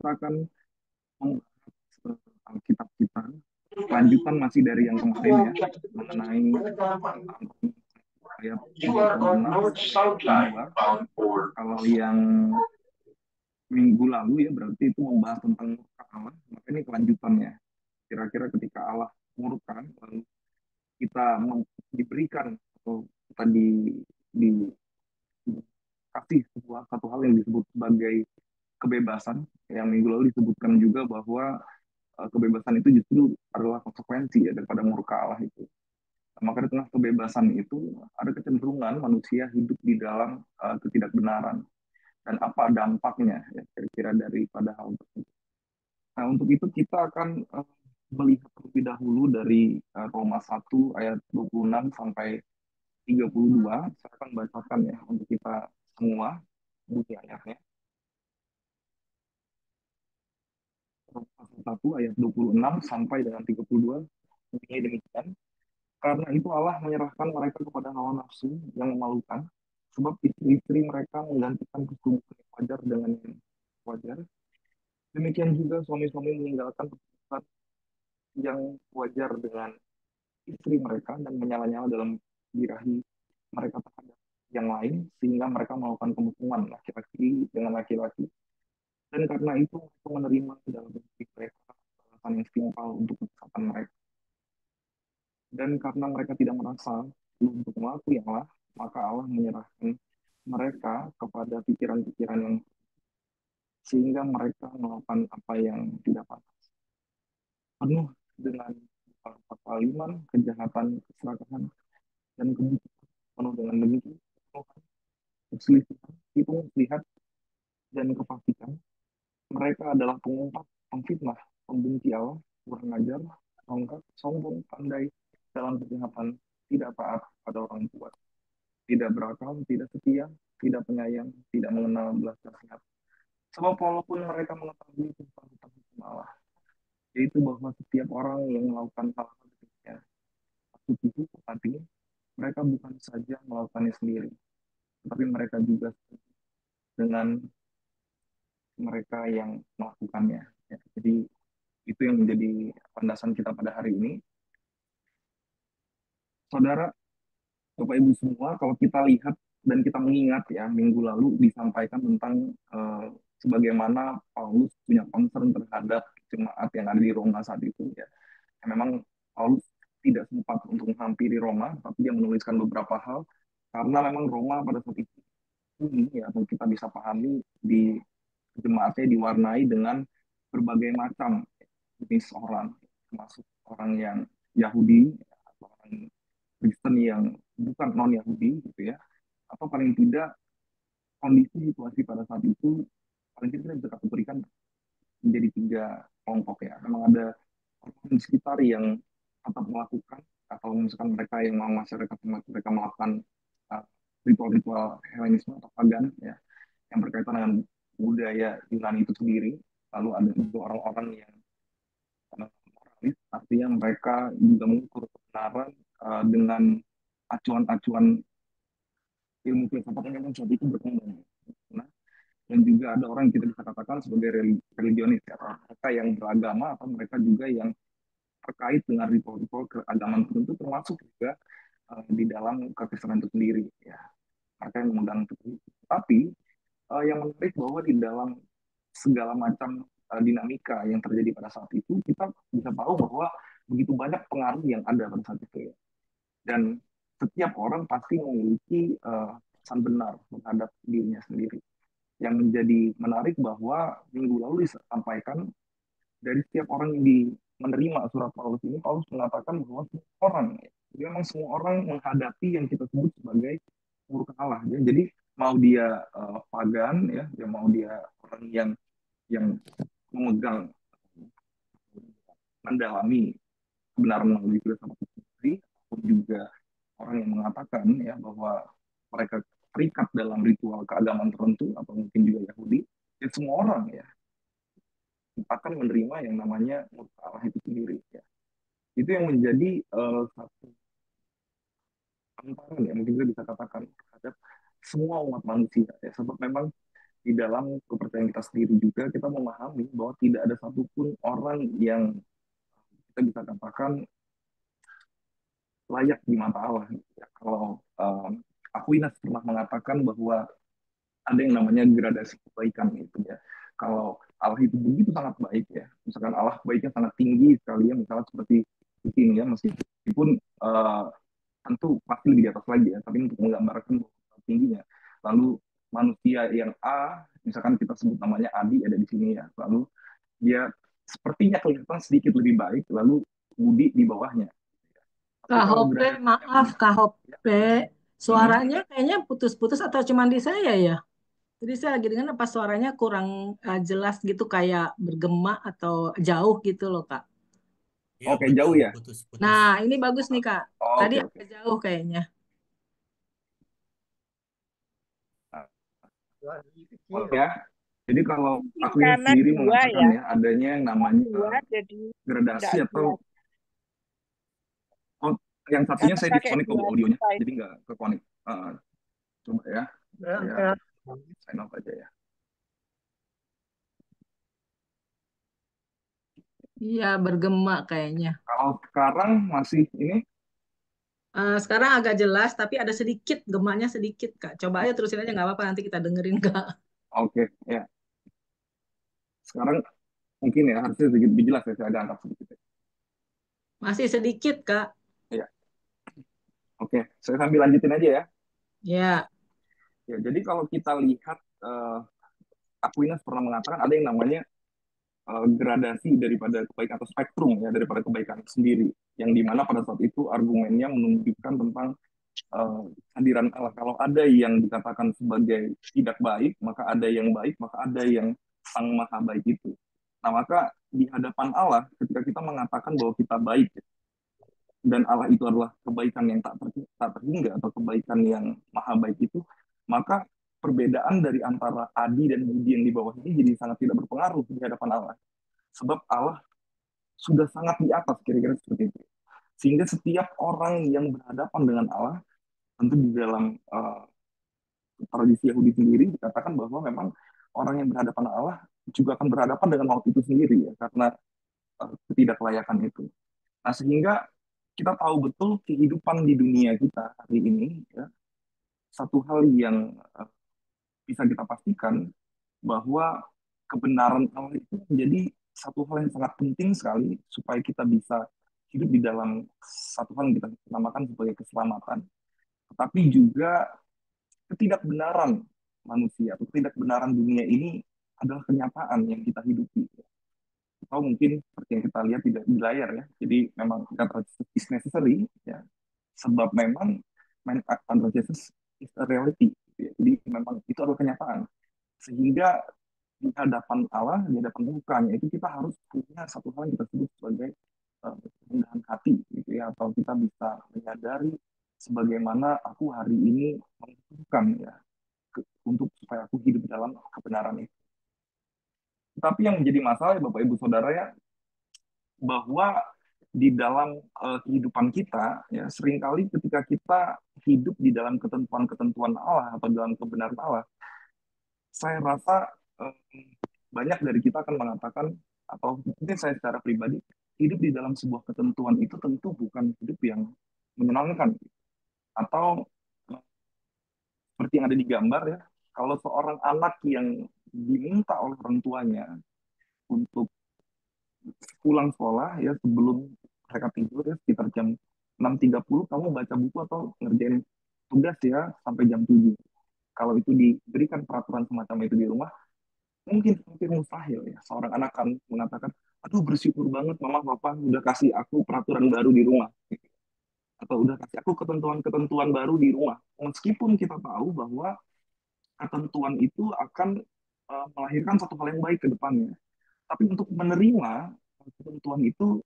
kita akan membahas Alkitab kita. Lanjutan masih dari yang kemarin ya, mengenai ayat 26 sampai 32. Kalau yang minggu lalu ya berarti itu membahas tentang murka Allah. Maka ini kelanjutannya. Kira-kira ketika Allah murka, lalu kita diberikan atau kita dikasih sebuah satu hal yang disebut sebagai kebebasan. Yang minggu lalu disebutkan juga bahwa kebebasan itu justru adalah konsekuensi ya daripada murka Allah itu. Maka di tengah kebebasan itu ada kecenderungan manusia hidup di dalam ketidakbenaran dan apa dampaknya ya kira-kira daripada hal tersebut. Nah, untuk itu kita akan melihat terlebih dahulu dari Roma 1 ayat 26 sampai 32. Saya akan bacakan ya untuk kita semua bunyi ayatnya. Roma 1 ayat 26 sampai dengan 32 bunyinya demikian. Karena itu Allah menyerahkan mereka kepada hawa nafsu yang memalukan, sebab istri-istri mereka menggantikan kesubuhan yang wajar dengan yang wajar. Demikian juga suami-suami meninggalkan kesubuhan yang wajar dengan istri mereka dan menyala-nyala dalam birahi mereka terhadap yang lain, sehingga mereka melakukan pemukuman laki-laki dengan laki-laki. Dan karena itu mereka menerima dalam diri mereka alasan yang setimpal untuk kesesatan mereka. Dan karena mereka tidak merasa perlu untuk mengakui Allah, maka Allah menyerahkan mereka kepada pikiran-pikiran yang sehingga mereka melakukan apa yang tidak pantas. Penuh dengan kekaliman, kejahatan, keserakahan, dan kebutuhan. Penuh dengan demikian, perselisihan, itu melihat dan kefasikan. Mereka adalah pengumpat, pemfitnah, pembenci Allah, kurang ajar, rongkak, sombong, pandai dalam kejahatan, tidak taat pada orang tua, tidak berakal, tidak setia, tidak penyayang, tidak mengenal belas kasihan. Sebab walaupun mereka mengetahui tentang hukum Allah, yaitu bahwa setiap orang yang melakukan hal-hal demikian patut dihukum mati, mereka bukan saja melakukannya sendiri, tetapi mereka juga dengan mereka yang melakukannya. Ya, jadi itu yang menjadi landasan kita pada hari ini. Saudara, Bapak Ibu semua, kalau kita lihat dan kita mengingat ya, minggu lalu disampaikan tentang sebagaimana Paulus punya concern terhadap jemaat yang ada di Roma saat itu ya. Memang Paulus tidak sempat untuk menghampiri Roma, tapi dia menuliskan beberapa hal karena memang Roma pada saat itu ini ya, atau kita bisa pahami di jemaatnya diwarnai dengan berbagai macam jenis orang, termasuk orang yang Yahudi, atau orang Kristen yang bukan non-Yahudi gitu ya, atau paling tidak kondisi situasi pada saat itu paling tidak kita bisa kategorikan menjadi tiga kelompok ya. Memang ada orang di sekitar yang tetap melakukan atau misalkan mereka yang mau masyarakat mereka melakukan uh, ritual-ritual Helenisme atau pagan ya yang berkaitan dengan budaya Yunani itu sendiri. Lalu ada juga orang-orang yang moralis, artinya mereka juga mengukur kebenaran dengan acuan-acuan ilmu filsafat yang memang saat itu berkembang. Nah, dan juga ada orang yang kita bisa katakan sebagai religionis, ya, atau mereka yang beragama atau mereka juga yang terkait dengan ritual-ritual keagamaan tertentu termasuk juga di dalam kekristenan itu sendiri. Ya, mereka yang memegang itu. Tapi yang menarik bahwa di dalam segala macam dinamika yang terjadi pada saat itu, kita bisa tahu bahwa begitu banyak pengaruh yang ada pada saat itu ya. Dan setiap orang pasti memiliki pesan benar terhadap dirinya sendiri. Yang menjadi menarik bahwa minggu lalu disampaikan dari setiap orang yang menerima surat Paulus ini, Paulus mengatakan bahwa semua orang, ya, memang semua orang menghadapi yang kita sebut sebagai murka Allah. Ya. Jadi mau dia pagan, ya, dia mau dia orang yang memegang, mendalami kebenaran melalui filsafat sendiri, ataupun juga orang yang mengatakan ya bahwa mereka terikat dalam ritual keagamaan tertentu atau mungkin juga Yahudi, ya semua orang ya akan menerima yang namanya murka Allah itu sendiri. Ya. Itu yang menjadi satu tantangan ya mungkin kita bisa katakan terhadap semua umat manusia ya sebab memang di dalam kepercayaan kita sendiri juga kita memahami bahwa tidak ada satupun orang yang kita bisa katakan layak di mata Allah. Ya, kalau Aquinas pernah mengatakan bahwa ada yang namanya gradasi kebaikan itu ya. Kalau Allah itu begitu sangat baik ya, misalkan Allah baiknya sangat tinggi sekali ya, misalnya seperti ini ya, meskipun tentu pasti lebih di atas lagi ya, tapi untuk menggambarkan tingginya. Lalu manusia yang A, misalkan kita sebut namanya Adi ada di sini ya, lalu dia sepertinya kelihatan sedikit lebih baik, lalu Budi di bawahnya. Tapi Kak kalau Hope, gradasinya maaf Kak ya, Hope. mm, Suaranya kayaknya putus-putus atau cuma di saya ya? Jadi saya lagi dengar apa suaranya kurang jelas gitu kayak bergema atau jauh gitu loh Kak. Iya oke betul, jauh ya. putus-putus. Nah, ini bagus nih Kak. Tadi Oke oke. agak jauh kayaknya. Nah, Kecil. ya. Jadi kalau Mungkin aku ini karena sendiri dua mengatakan ya, ya adanya yang karena namanya dua jadi gradasi nggak atau jelas. oh, yang satunya Karena saya pakai disconnect kok dua audionya, jadi device. nggak ke connect. Coba ya, Ya, saya ya. sign off aja ya. Iya, bergema kayaknya. Kalau sekarang masih ini, Sekarang agak jelas, tapi ada sedikit, gemanya sedikit Kak. Coba aja terusin aja nggak apa-apa, nanti kita dengerin Kak. oke ya. Sekarang mungkin ya harusnya sedikit lebih jelas ya, saya agak angkat sedikit ya. Masih sedikit Kak. Ya, oke, saya sambil lanjutin aja ya. Ya, Ya, jadi kalau kita lihat Aquinas pernah mengatakan ada yang namanya gradasi daripada kebaikan atau spektrum ya daripada kebaikan sendiri, yang dimana pada saat itu argumennya menunjukkan tentang hadiran Allah. Kalau ada yang dikatakan sebagai tidak baik, maka ada yang baik, maka ada yang sang maha baik itu. Nah, maka di hadapan Allah, ketika kita mengatakan bahwa kita baik, dan Allah itu adalah kebaikan yang tak terhingga, atau kebaikan yang maha baik itu, maka perbedaan dari antara Adi dan Budi yang di bawah ini jadi sangat tidak berpengaruh di hadapan Allah. Sebab Allah sudah sangat di atas, kira-kira seperti itu. Sehingga setiap orang yang berhadapan dengan Allah, tentu di dalam tradisi Yahudi sendiri dikatakan bahwa memang orang yang berhadapan Allah juga akan berhadapan dengan maut itu sendiri ya, karena ketidaklayakan itu. Nah, sehingga kita tahu betul kehidupan di dunia kita hari ini ya, satu hal yang bisa kita pastikan bahwa kebenaran Allah itu menjadi satu hal yang sangat penting sekali supaya kita bisa hidup di dalam satu hal yang kita namakan sebagai keselamatan. Tetapi juga ketidakbenaran manusia atau ketidakbenaran dunia ini adalah kenyataan yang kita hidupi. Atau mungkin seperti yang kita lihat di layar ya. Jadi memang kata is necessary ya. Sebab memang justice is a reality. Ya. Jadi memang itu adalah kenyataan. Sehingga di hadapan Allah, di hadapan mukanya itu kita harus punya satu hal yang kita sebut sebagai kerendahan hati gitu ya, atau kita bisa menyadari sebagaimana aku hari ini membutuhkan ya untuk supaya aku hidup dalam kebenaran itu. Tapi yang menjadi masalah ya Bapak Ibu Saudara ya, bahwa di dalam kehidupan kita ya seringkali ketika kita hidup di dalam ketentuan-ketentuan Allah atau dalam kebenaran Allah, saya rasa banyak dari kita akan mengatakan, atau mungkin saya secara pribadi, hidup di dalam sebuah ketentuan itu tentu bukan hidup yang menyenangkan. Atau seperti yang ada di gambar ya, kalau seorang anak yang diminta oleh orang tuanya untuk pulang sekolah ya sebelum mereka tidur ya sekitar jam 6.30 kamu baca buku atau ngerjain tugas ya sampai jam 7. Kalau itu diberikan peraturan semacam itu di rumah, mungkin mustahil ya seorang anak akan mengatakan, aduh bersyukur banget mama papa udah kasih aku peraturan baru di rumah, atau udah kasih aku ketentuan-ketentuan baru di rumah, meskipun kita tahu bahwa ketentuan itu akan melahirkan satu hal yang baik ke depannya. Tapi untuk menerima ketentuan itu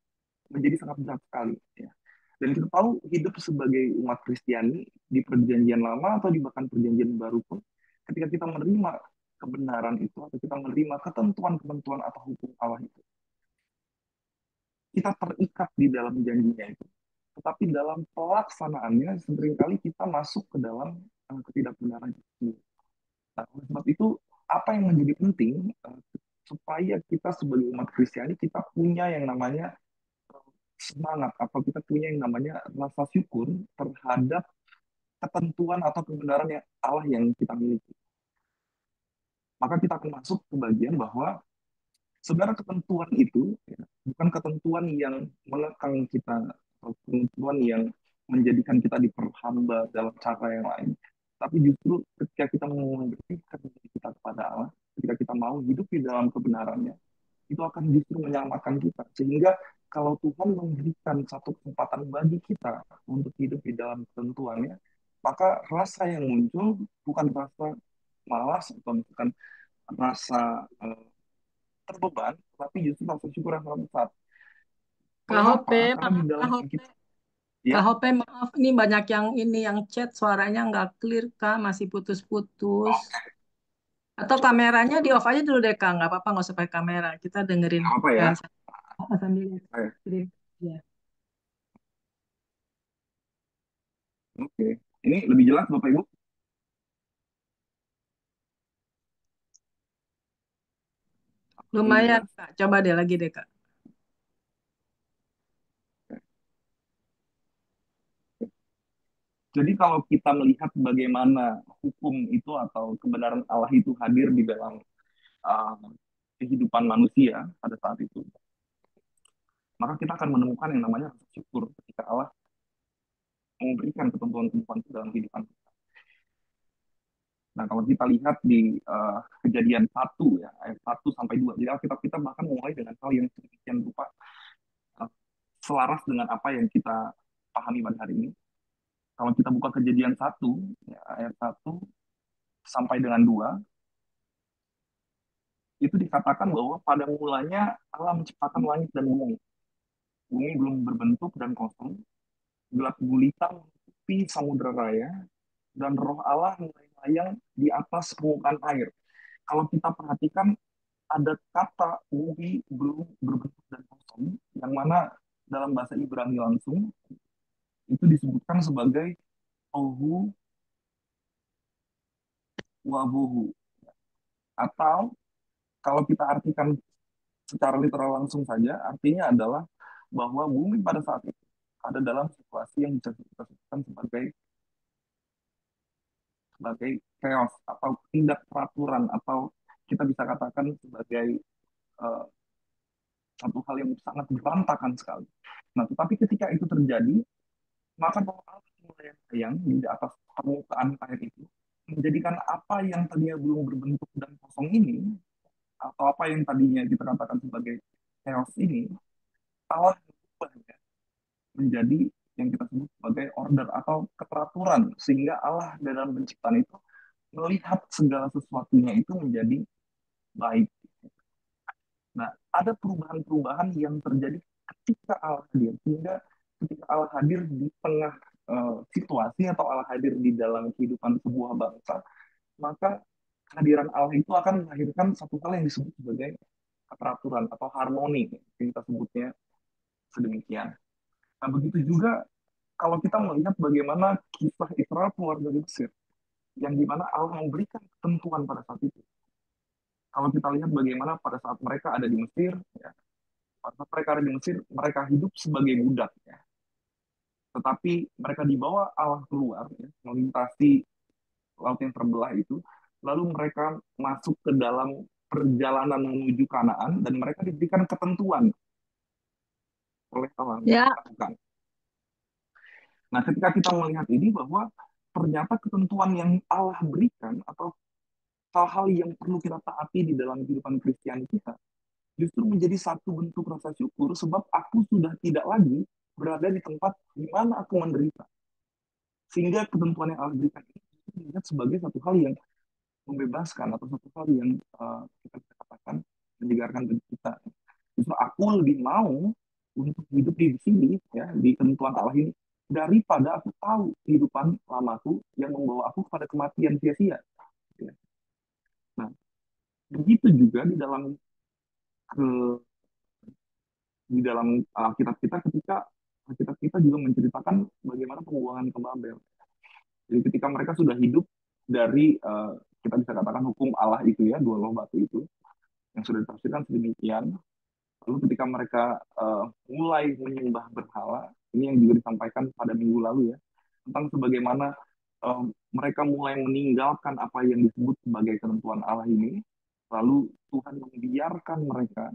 menjadi sangat berat sekali ya. Dan kita tahu hidup sebagai umat Kristiani di perjanjian lama atau di bahkan perjanjian baru pun, ketika kita menerima kebenaran itu atau kita menerima ketentuan-ketentuan atau hukum Allah itu, kita terikat di dalam janjinya itu. Tetapi dalam pelaksanaannya seringkali kita masuk ke dalam ketidakbenaran itu. Nah, oleh sebab itu apa yang menjadi penting supaya kita sebagai umat Kristiani kita punya yang namanya semangat atau kita punya yang namanya rasa syukur terhadap ketentuan atau kebenaran yang Allah yang kita miliki. Maka kita akan masuk ke bagian bahwa sebenarnya ketentuan itu ya, bukan ketentuan yang mengekang kita atau ketentuan yang menjadikan kita diperhamba dalam cara yang lain. Tapi justru ketika kita memberikan diri kita kepada Allah, ketika kita mau hidup di dalam kebenarannya, itu akan justru menyelamatkan kita. Sehingga kalau Tuhan memberikan satu kesempatan bagi kita untuk hidup di dalam ketentuannya, maka rasa yang muncul bukan rasa malas atau bukan rasa terbeban, tapi justru rasa syukur yang sangat besar. Kak Kenapa? Hope, Karena di dalam Kak Hope, kita, Kak ya, Hope, maaf, ini banyak yang ini yang chat suaranya nggak clear, Kak, masih putus-putus. oke, Atau coba kameranya di off aja dulu deh, Kak. Nggak apa-apa, nggak usah pakai kamera. Kita dengerin nggak apa ya. sambil Oke, screen. Ya. oke. Ini lebih jelas Bapak Ibu. Lebih Lumayan, jelas. Kak. Coba deh lagi deh, Kak. Jadi kalau kita melihat bagaimana hukum itu atau kebenaran Allah itu hadir di dalam uh, kehidupan manusia pada saat itu, maka kita akan menemukan yang namanya rasa syukur ketika Allah memberikan ketentuan-ketentuan itu dalam kehidupan. Nah, kalau kita lihat di Kejadian 1 ya, ayat 1 sampai 2, jadi Alkitab kita bahkan mulai dengan hal yang sedemikian rupa uh, selaras dengan apa yang kita pahami pada hari ini. Kalau kita buka Kejadian 1 ya, ayat 1 sampai dengan 2, itu dikatakan bahwa pada mulanya Allah menciptakan langit dan bumi. Bumi belum berbentuk dan kosong, gelap gulita menutupi samudera raya, dan roh Allah mulai melayang di atas permukaan air. Kalau kita perhatikan, ada kata bumi belum berbentuk dan kosong, yang mana dalam bahasa Ibrani langsung, itu disebutkan sebagai tohu wabohu. Atau kalau kita artikan secara literal langsung saja, artinya adalah bahwa bumi pada saat itu ada dalam situasi yang bisa kita sebutkan sebagai sebagai chaos atau tidak peraturan atau kita bisa katakan sebagai uh, satu hal yang sangat berantakan sekali. Nah, tetapi ketika itu terjadi, maka roh Allah mulai yang di atas permukaan air itu menjadikan apa yang tadinya belum berbentuk dan kosong ini, atau apa yang tadinya kita katakan sebagai chaos ini, Allah mengubahnya menjadi yang kita sebut sebagai order atau keteraturan, sehingga Allah dalam penciptaan itu melihat segala sesuatunya itu menjadi baik. Nah, ada perubahan-perubahan yang terjadi ketika Allah hadir, sehingga ketika Allah hadir di tengah situasi atau Allah hadir di dalam kehidupan sebuah bangsa, maka kehadiran Allah itu akan melahirkan satu hal yang disebut sebagai keteraturan atau harmoni, yang kita sebutnya sedemikian. Nah, begitu juga kalau kita melihat bagaimana kisah Israel keluar dari Mesir, yang dimana Allah memberikan ketentuan pada saat itu. Kalau kita lihat bagaimana pada saat mereka ada di Mesir, ya, pada saat mereka ada di Mesir, mereka hidup sebagai budak, ya. Tetapi mereka dibawa Allah keluar, ya, melintasi laut yang terbelah itu, lalu mereka masuk ke dalam perjalanan menuju Kanaan, dan mereka diberikan ketentuan oleh Allah untuk Ya, dilakukan. Nah, ketika kita melihat ini bahwa ternyata ketentuan yang Allah berikan atau hal-hal yang perlu kita taati di dalam kehidupan Kristiani kita justru menjadi satu bentuk rasa syukur sebab aku sudah tidak lagi berada di tempat di mana aku menderita. Sehingga ketentuan yang Allah berikan ini dilihat sebagai satu hal yang membebaskan atau satu hal yang kita bisa katakan menyegarkan bagi kita. Justru aku lebih mau untuk hidup di sini ya di ketentuan Allah ini daripada aku tahu kehidupan lamaku yang membawa aku kepada kematian sia-sia. Ya. Nah, begitu juga ke di dalam Alkitab kita ketika Alkitab kita juga menceritakan bagaimana pembuangan ke Babel. Jadi ketika mereka sudah hidup dari kita bisa katakan hukum Allah itu ya, dua loh batu itu yang sudah ditafsirkan sedemikian. Lalu ketika mereka mulai menyembah berhala, ini yang juga disampaikan pada minggu lalu ya, tentang sebagaimana eh, mereka mulai meninggalkan apa yang disebut sebagai ketentuan Allah ini, lalu Tuhan membiarkan mereka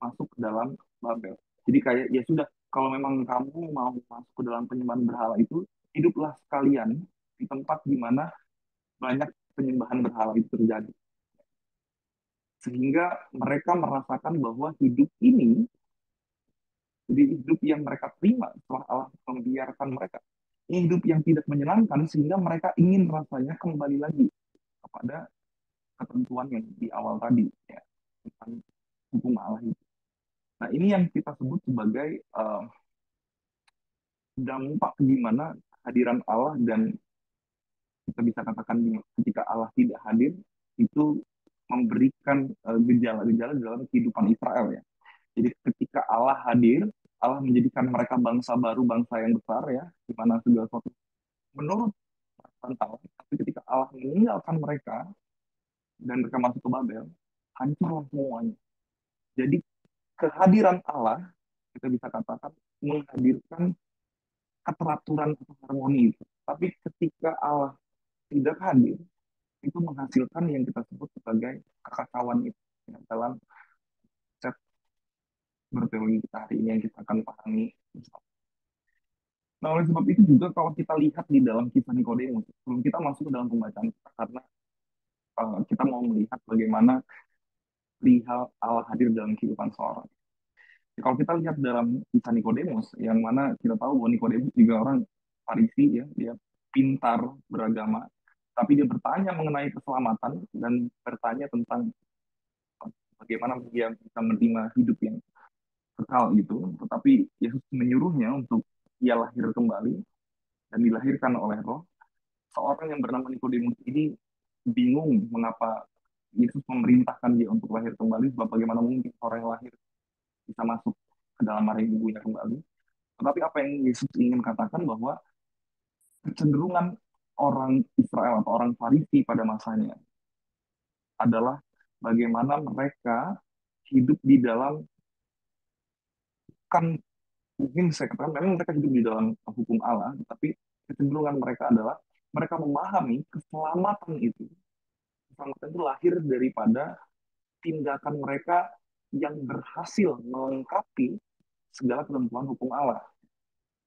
masuk ke dalam Babel. Jadi kayak ya sudah, kalau memang kamu mau masuk ke dalam penyembahan berhala itu, hiduplah sekalian di tempat di mana banyak penyembahan berhala itu terjadi. Sehingga mereka merasakan bahwa hidup ini, jadi hidup yang mereka terima setelah Allah membiarkan mereka, ini hidup yang tidak menyenangkan, sehingga mereka ingin rasanya kembali lagi kepada ketentuan yang di awal tadi, ya, tentang hukum Allah itu. Nah, ini yang kita sebut sebagai dampak gimana kehadiran Allah, dan kita bisa katakan ketika Allah tidak hadir, itu memberikan gejala-gejala dalam kehidupan Israel ya. Jadi ketika Allah hadir, Allah menjadikan mereka bangsa baru, bangsa yang besar ya, di mana segala sesuatu menurut perkataan Allah. Tapi ketika Allah meninggalkan mereka dan mereka masuk ke Babel, hancurlah semuanya. Jadi kehadiran Allah, kita bisa katakan, menghadirkan keteraturan atau harmoni itu. Tapi ketika Allah tidak hadir, itu menghasilkan yang kita sebut sebagai kekacauan itu ya, dalam konsep berteologi kita hari ini yang kita akan pahami bersama. Nah, oleh sebab itu juga kalau kita lihat di dalam kisah Nikodemus, sebelum kita masuk ke dalam pembacaan kita, karena kita mau melihat bagaimana perihal Allah hadir dalam kehidupan seorang. Kalau kita lihat dalam kisah Nikodemus, yang mana kita tahu bahwa Nikodemus juga orang Farisi ya, dia pintar beragama, tapi dia bertanya mengenai keselamatan dan bertanya tentang bagaimana dia bisa menerima hidup yang kekal gitu. Tetapi Yesus menyuruhnya untuk ia lahir kembali dan dilahirkan oleh Roh. Seorang yang bernama Nikodemus ini bingung mengapa Yesus memerintahkan dia untuk lahir kembali, sebab bagaimana mungkin orang yang lahir bisa masuk ke dalam rahim ibunya kembali. Tetapi apa yang Yesus ingin katakan bahwa kecenderungan orang Israel atau orang Farisi pada masanya adalah bagaimana mereka hidup di dalam, kan mungkin saya katakan memang mereka hidup di dalam hukum Allah, tapi kecenderungan mereka adalah mereka memahami keselamatan itu. Keselamatan itu lahir daripada tindakan mereka yang berhasil melengkapi segala ketentuan hukum Allah.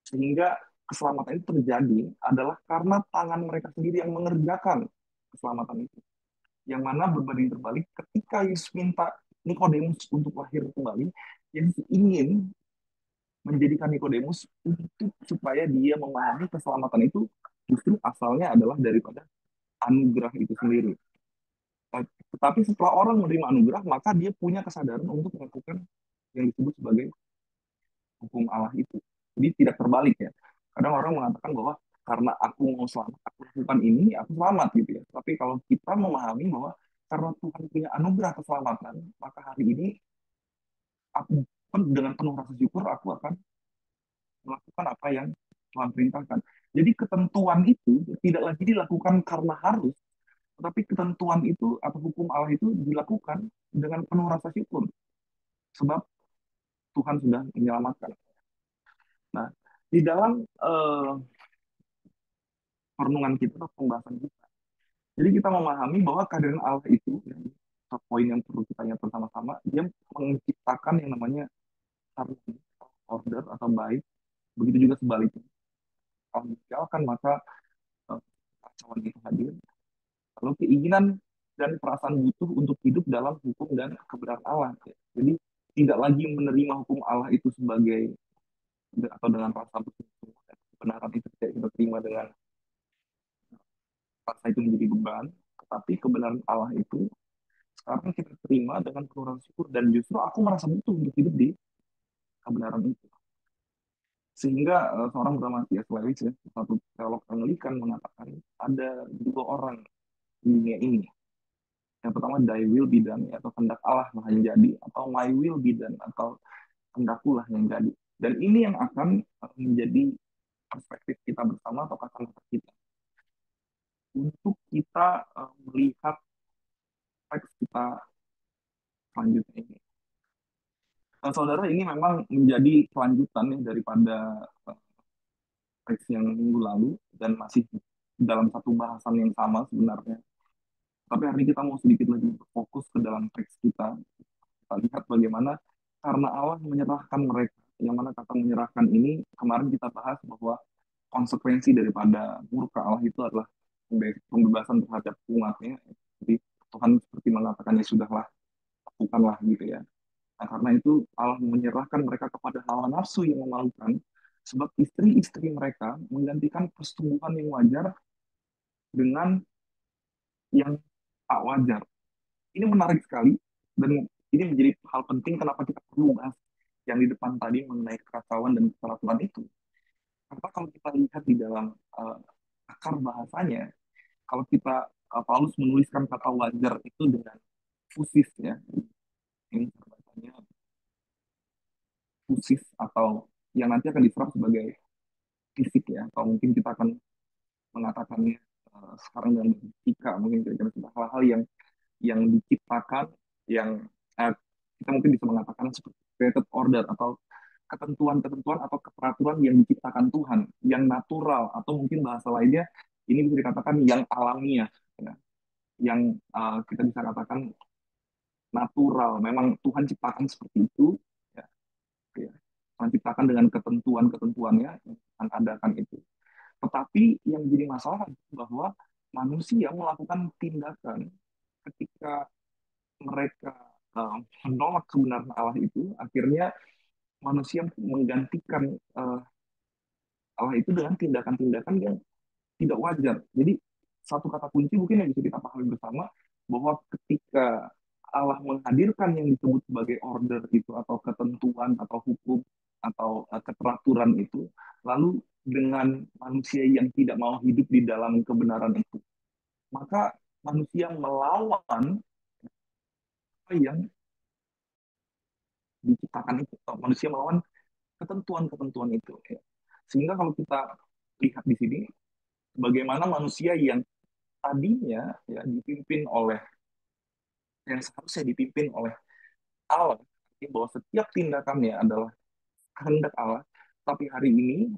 Sehingga keselamatan itu terjadi adalah karena tangan mereka sendiri yang mengerjakan keselamatan itu. Yang mana berbanding terbalik ketika Yesus minta Nikodemus untuk lahir kembali, Yesus ingin menjadikan Nikodemus untuk supaya dia memahami keselamatan itu justru asalnya adalah daripada anugerah itu sendiri. Tetapi setelah orang menerima anugerah, maka dia punya kesadaran untuk melakukan yang disebut sebagai hukum Allah itu. Jadi tidak terbalik ya. Kadang orang mengatakan bahwa karena aku mau selamat, aku lakukan ini, aku selamat gitu ya. Tapi kalau kita memahami bahwa karena Tuhan punya anugerah keselamatan, maka hari ini aku dengan penuh rasa syukur aku akan melakukan apa yang Tuhan perintahkan. Jadi ketentuan itu tidak lagi dilakukan karena harus, tetapi ketentuan itu atau hukum Allah itu dilakukan dengan penuh rasa syukur. Sebab Tuhan sudah menyelamatkan. Nah, di dalam perenungan kita atau pembahasan kita, jadi kita memahami bahwa kehadiran Allah itu, ya, poin yang perlu kita ingat bersama-sama, dia menciptakan yang namanya harmoni, order atau baik. Begitu juga sebaliknya. Kalau meninggalkan maka kacauan itu hadir. Lalu keinginan dan perasaan butuh untuk hidup dalam hukum dan kebenaran Allah. Jadi tidak lagi menerima hukum Allah itu sebagai atau dengan rasa butuh, kebenaran itu tidak kita terima dengan rasa itu menjadi beban, tetapi kebenaran Allah itu sekarang kita terima dengan penuh rasa syukur, dan justru aku merasa butuh untuk hidup di kebenaran itu. Sehingga seorang bernama C.S. Lewis ya, satu teolog Anglikan mengatakan ada dua orang di dunia ini. Yang pertama, thy will be done, atau kehendak Allah lah yang jadi, atau my will be done, atau kehendakku lah yang jadi. Dan ini yang akan menjadi perspektif kita bersama atau kacamata kita. untuk kita melihat teks kita selanjutnya ini. Saudara, ini memang menjadi kelanjutan ya daripada eh, teks yang minggu lalu dan masih dalam satu bahasan yang sama sebenarnya. Tapi hari ini kita mau sedikit lebih fokus ke dalam teks kita. Kita lihat bagaimana karena Allah menyerahkan mereka. Yang mana kata menyerahkan ini kemarin kita bahas bahwa konsekuensi daripada murka Allah itu adalah pembebasan terhadap umatnya. Jadi Tuhan seperti mengatakannya sudahlah, lakukanlah gitu ya. Nah, karena itu Allah menyerahkan mereka kepada hawa nafsu yang memalukan, sebab istri-istri mereka menggantikan persetubuhan yang wajar dengan yang tak wajar. Ini menarik sekali, dan ini menjadi hal penting kenapa kita perlu bahas yang di depan tadi mengenai kekacauan dan kesalahan itu. Karena kalau kita lihat di dalam akar bahasanya, kalau kita Paulus menuliskan kata wajar itu dengan fusis ya, ini bacanya fusis atau yang nanti akan diserap sebagai fisik ya, atau mungkin kita akan mengatakannya sekarang dengan fisika, mungkin kira-kira sudah hal-hal yang diciptakan, yang eh, kita mungkin bisa mengatakan seperti created order atau ketentuan-ketentuan atau keperaturan yang diciptakan Tuhan, yang natural atau mungkin bahasa lainnya ini bisa dikatakan yang alamiah, ya. Yang kita bisa katakan natural. Memang Tuhan ciptakan seperti itu, ya, ya. Tuhan ciptakan dengan ketentuan-ketentuannya yang Tuhan adakan itu. Tetapi yang jadi masalah bahwa manusia melakukan tindakan ketika mereka menolak kebenaran Allah itu, akhirnya manusia menggantikan Allah itu dengan tindakan-tindakan yang tidak wajar. Jadi satu kata kunci mungkin yang bisa kita pahami bersama bahwa ketika Allah menghadirkan yang disebut sebagai order itu atau ketentuan atau hukum atau keteraturan itu, lalu dengan manusia yang tidak mau hidup di dalam kebenaran itu, maka manusia melawan apa yang diciptakan itu, atau manusia melawan ketentuan-ketentuan itu. Ya. Sehingga kalau kita lihat di sini, bagaimana manusia yang tadinya ya dipimpin oleh yang seharusnya dipimpin oleh Allah, bahwa setiap tindakannya adalah kehendak Allah, tapi hari ini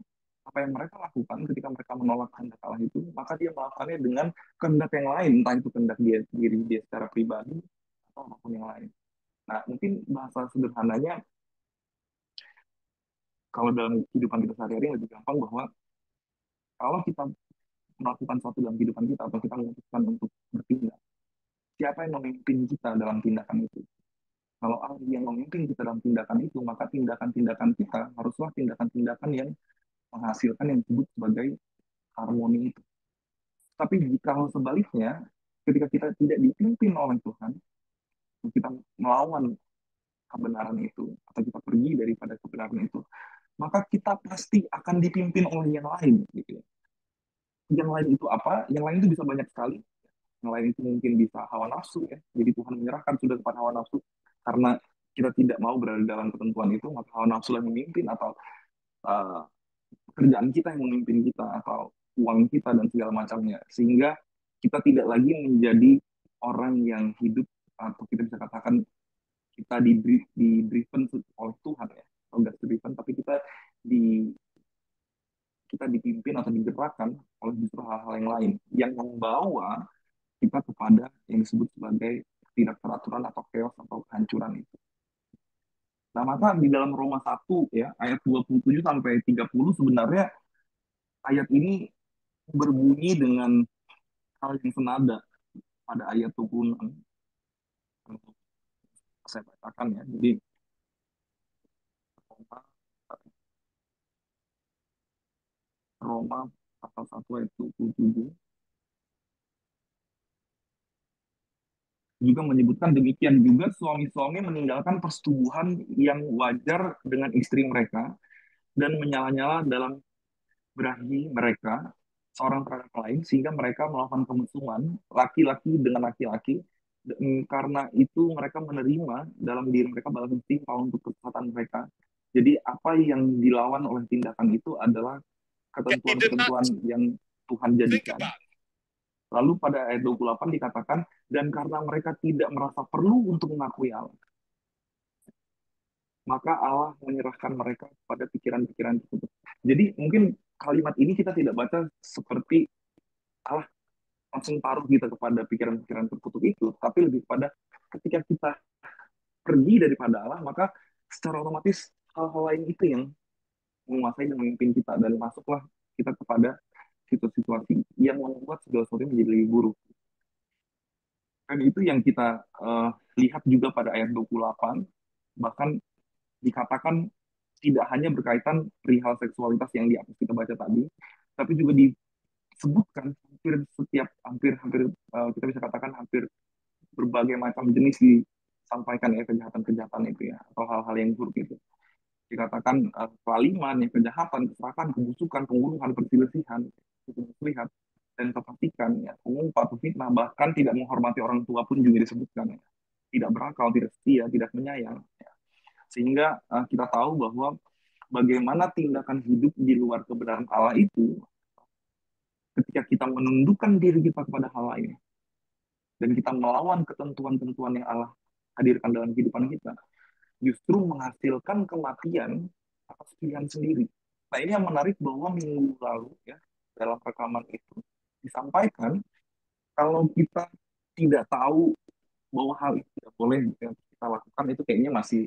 apa yang mereka lakukan ketika mereka menolak kehendak Allah itu, maka dia melakukannya dengan kehendak yang lain, entah itu kehendak dia diri dia secara pribadi atau apapun yang lain. Nah, mungkin bahasa sederhananya kalau dalam kehidupan kita sehari-hari lebih gampang bahwa kalau kita melakukan sesuatu dalam kehidupan kita atau kita memutuskan untuk bertindak, siapa yang memimpin kita dalam tindakan itu? Kalau Allah yang memimpin kita dalam tindakan itu, maka tindakan-tindakan kita haruslah tindakan-tindakan yang menghasilkan yang disebut sebagai harmoni itu. Tapi jika hal sebaliknya, ketika kita tidak dipimpin oleh Tuhan, kita melawan kebenaran itu, atau kita pergi daripada kebenaran itu, maka kita pasti akan dipimpin oleh yang lain. Gitu ya. Yang lain itu apa? Yang lain itu bisa banyak sekali. Yang lain itu mungkin bisa hawa nafsu ya. Jadi Tuhan menyerahkan sudah kepada hawa nafsu karena kita tidak mau berada dalam ketentuan itu, maka hawa nafsu yang memimpin atau uh, pekerjaan kita yang memimpin kita atau uang kita dan segala macamnya. Sehingga kita tidak lagi menjadi orang yang hidup atau kita bisa katakan kita di driven oleh Tuhan ya. Atau enggak driven tapi di kita dipimpin atau digerakkan oleh justru hal-hal yang lain yang membawa kita kepada yang disebut sebagai tidak peraturan atau chaos atau kehancuran itu. Nah, maka di dalam Roma 1 ya, ayat 27 sampai 30 sebenarnya ayat ini berbunyi dengan hal yang senada pada ayat 26 yang saya bacakan ya. Jadi Roma, Roma pasal 1 ayat 27 juga menyebutkan demikian juga suami-suami meninggalkan persetubuhan yang wajar dengan istri mereka dan menyala-nyala dalam berahi mereka seorang terhadap lain sehingga mereka melakukan kemesuman laki-laki dengan laki-laki karena itu mereka menerima dalam diri mereka balas timpal untuk kesehatan mereka. Jadi apa yang dilawan oleh tindakan itu adalah He did not ketentuan-ketentuan yang Tuhan think jadikan. about it. Lalu pada ayat 28 dikatakan, dan karena mereka tidak merasa perlu untuk mengakui Allah, maka Allah menyerahkan mereka pada pikiran-pikiran tersebut. Jadi mungkin kalimat ini kita tidak baca seperti Allah langsung taruh kita kepada pikiran-pikiran terkutuk itu, tapi lebih kepada ketika kita pergi daripada Allah, maka secara otomatis hal-hal lain itu yang menguasai dan memimpin kita, dan masuklah kita kepada situasi-situasi yang membuat segala sesuatu menjadi lebih buruk. Dan itu yang kita lihat juga pada ayat 28, bahkan dikatakan tidak hanya berkaitan perihal seksualitas yang di atas kita baca tadi, tapi juga disebutkan hampir kita bisa katakan hampir berbagai macam jenis disampaikan ya, kejahatan-kejahatan itu ya, atau hal-hal yang buruk itu. Dikatakan kelaliman, ya, kejahatan, keserakahan, kebusukan, pembunuhan, perselisihan, itu terlihat, dan kefasikan, ya, pengumpat, fitnah, bahkan tidak menghormati orang tua pun juga disebutkan, ya. Tidak berakal, tidak setia, tidak menyayang, ya. Sehingga kita tahu bahwa bagaimana tindakan hidup di luar kebenaran Allah itu ketika kita menundukkan diri kita kepada hal lain dan kita melawan ketentuan-ketentuan yang Allah hadirkan dalam kehidupan kita, justru menghasilkan kematian atas pilihan sendiri. Nah, ini yang menarik bahwa minggu lalu ya, dalam rekaman itu disampaikan kalau kita tidak tahu bahwa hal itu tidak boleh yang kita lakukan, itu kayaknya masih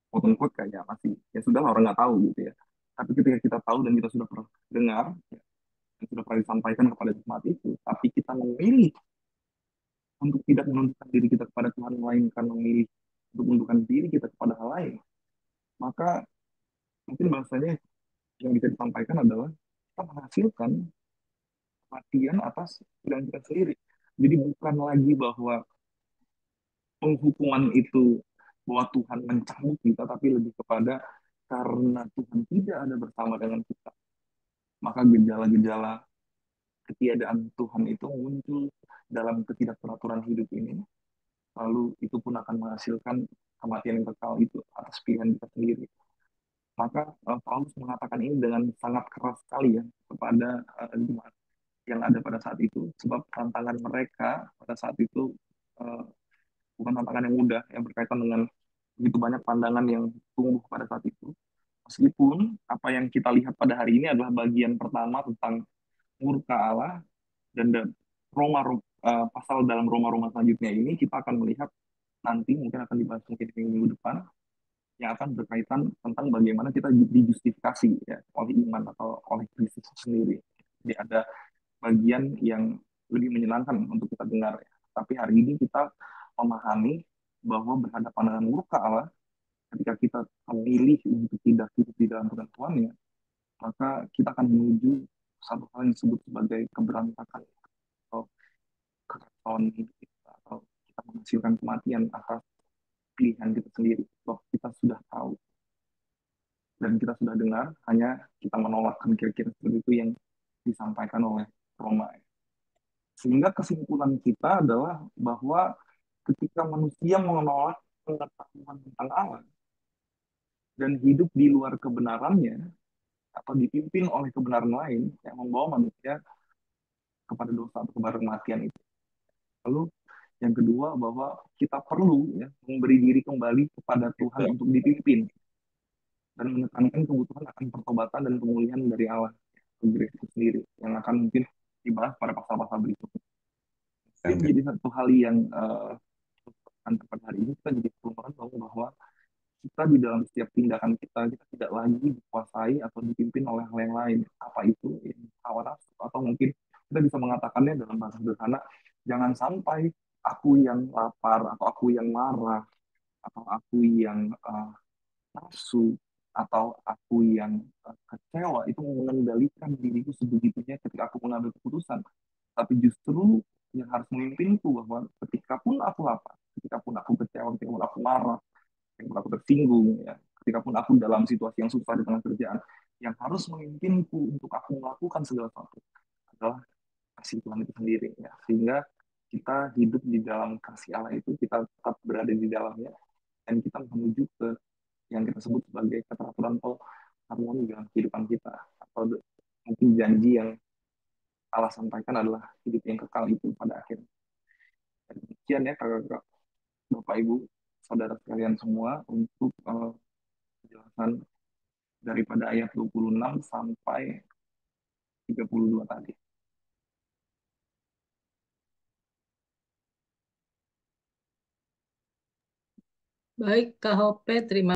quote unquote kayak masih ya sudah orang nggak tahu gitu ya. Tapi ketika kita tahu dan kita sudah pernah dengar ya, dan sudah pernah disampaikan kepada jemaat itu, tapi kita memilih untuk tidak menundukkan diri kita kepada Tuhan, melainkan memilih untuk menundukkan diri kita kepada hal lain, maka mungkin bahasanya yang bisa disampaikan adalah kita menghasilkan kematian atas pilihan kita sendiri. Jadi bukan lagi bahwa penghukuman itu bahwa Tuhan mencabut kita, tapi lebih kepada karena Tuhan tidak ada bersama dengan kita, maka gejala-gejala ketiadaan Tuhan itu muncul dalam ketidakteraturan hidup ini, lalu itu pun akan menghasilkan kematian yang kekal itu atas pilihan kita sendiri. Maka Paulus mengatakan ini dengan sangat keras sekali ya kepada jemaat yang ada pada saat itu, sebab tantangan mereka pada saat itu uh, bukan tantangan yang mudah yang berkaitan dengan begitu banyak pandangan yang tumbuh pada saat itu. Meskipun apa yang kita lihat pada hari ini adalah bagian pertama tentang murka Allah, dan pasal dalam Roma-Roma selanjutnya ini kita akan melihat nanti, mungkin akan dibahas mungkin minggu depan, yang akan berkaitan tentang bagaimana kita dijustifikasi ya oleh iman atau oleh Kristus sendiri. Jadi ada bagian yang lebih menyenangkan untuk kita dengar, ya. Tapi hari ini kita memahami bahwa berhadapan dengan murka Allah, ketika kita memilih untuk tidak hidup di dalam ketentuannya, maka kita akan menuju satu hal yang disebut sebagai keberantakan atau kekacauan hidup kita, atau kita menghasilkan kematian atas pilihan kita sendiri. Bahwa kita sudah tahu dan kita sudah dengar, hanya kita menolakkan kira-kira seperti itu yang disampaikan oleh Roma. Sehingga kesimpulan kita adalah bahwa ketika manusia menolak pengetahuan tentang Allah dan hidup di luar kebenarannya atau dipimpin oleh kebenaran lain yang membawa manusia kepada dosa atau kepada kematian itu. Lalu yang kedua bahwa kita perlu ya memberi diri kembali kepada Tuhan untuk dipimpin dan menekankan kebutuhan akan pertobatan dan pemulihan dari Allah itu sendiri yang akan mungkin dibahas pada pasal-pasal berikutnya. Ini menjadi satu hal yang pada hari ini kita jadi perlu tahu bahwa kita di dalam setiap tindakan kita tidak lagi dikuasai atau dipimpin oleh hal yang lain. Apa itu? Hawa nafsu, atau mungkin kita bisa mengatakannya dalam bahasa sederhana, jangan sampai aku yang lapar, atau aku yang marah, atau aku yang nafsu, atau aku yang kecewa itu mengendalikan diriku sebegitunya ketika aku mengambil keputusan. Tapi justru yang harus memimpinku bahwa ketika pun aku lapar, ketika pun aku kecewa, ketika pun aku marah, ketika pun aku tersinggung, ya, ketika pun aku dalam situasi yang susah di tengah kerjaan, yang harus memimpinku untuk aku melakukan segala sesuatu adalah kasih Tuhan itu sendiri. Ya. Sehingga kita hidup di dalam kasih Allah itu, kita tetap berada di dalamnya, dan kita menuju ke yang kita sebut sebagai keteraturan atau harmoni dalam kehidupan kita, atau mungkin janji yang Allah sampaikan adalah hidup yang kekal itu pada akhirnya. Dan demikian ya kakak-kakak, Bapak Ibu, saudara sekalian semua untuk penjelasan daripada ayat 26 sampai 32 tadi. Baik, Kak Hope, terima